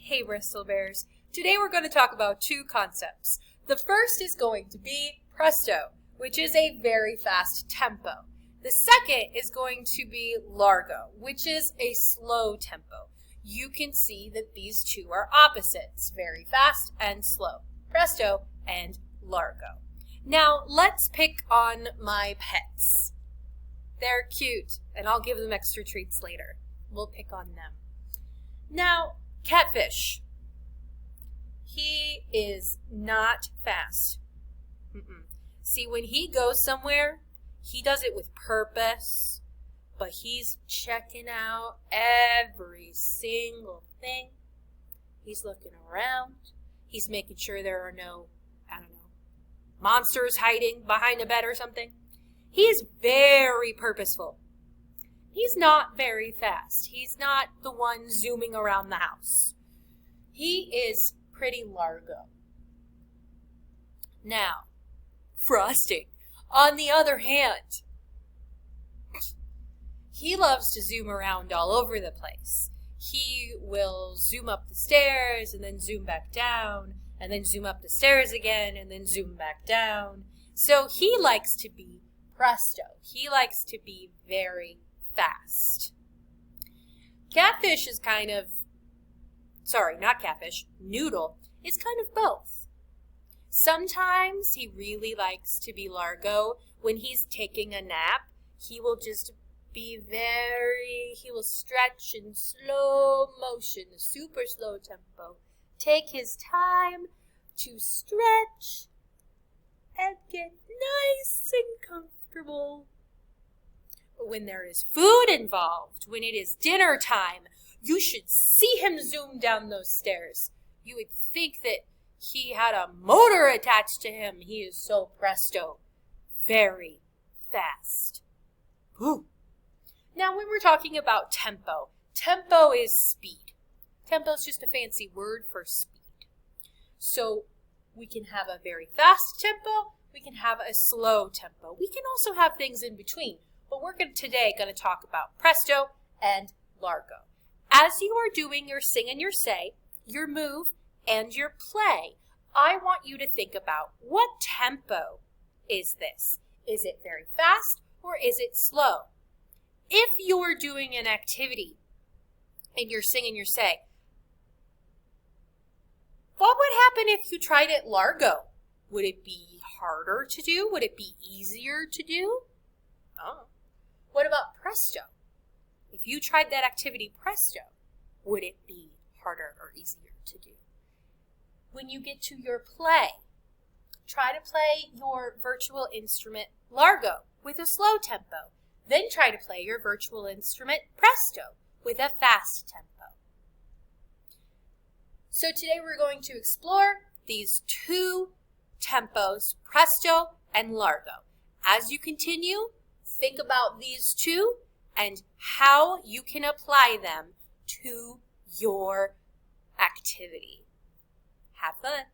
Hey Bristol Bears, today we're going to talk about two concepts. The first is going to be Presto, which is a very fast tempo. The second is going to be Largo, which is a slow tempo. You can see that these two are opposites, very fast and slow. Presto and Largo. Now let's pick on my pets. They're cute, and I'll give them extra treats later. We'll pick on them. Now, Catfish. He is not fast. See, when he goes somewhere, he does it with purpose, but he's checking out every single thing. He's looking around. He's making sure there are no, monsters hiding behind a bed or something. He is very purposeful. He's not very fast. He's not the one zooming around the house. He is pretty Largo. Now, Frosting, on the other hand, he loves to zoom around all over the place. He will zoom up the stairs and then zoom back down and then zoom up the stairs again and then zoom back down. So he likes to be Presto. He likes to be very fast. Catfish is Noodle is kind of both. Sometimes he really likes to be Largo. When he's taking a nap, he will just he will stretch in slow motion, super slow tempo. Take his time to stretch and get nice and comfortable. But when there is food involved, when it is dinner time, you should see him zoom down those stairs. You would think that he had a motor attached to him. He is so Presto. Very fast. Ooh. Now, when we're talking about tempo, tempo is speed. Tempo is just a fancy word for speed. So we can have a very fast tempo. We can have a slow tempo. We can also have things in between. But we're today going to talk about Presto and Largo. As you are doing your sing and your say, your move, and your play, I want you to think about what tempo is this? Is it very fast or is it slow? If you're doing an activity and you're sing and your say, what would happen if you tried it Largo? Would it be harder to do? Would it be easier to do? Oh. What about Presto? If you tried that activity Presto, would it be harder or easier to do? When you get to your play, try to play your virtual instrument Largo with a slow tempo. Then try to play your virtual instrument Presto with a fast tempo. So today we're going to explore these two tempos, Presto and Largo. As you continue, think about these two and how you can apply them to your activity. Have fun.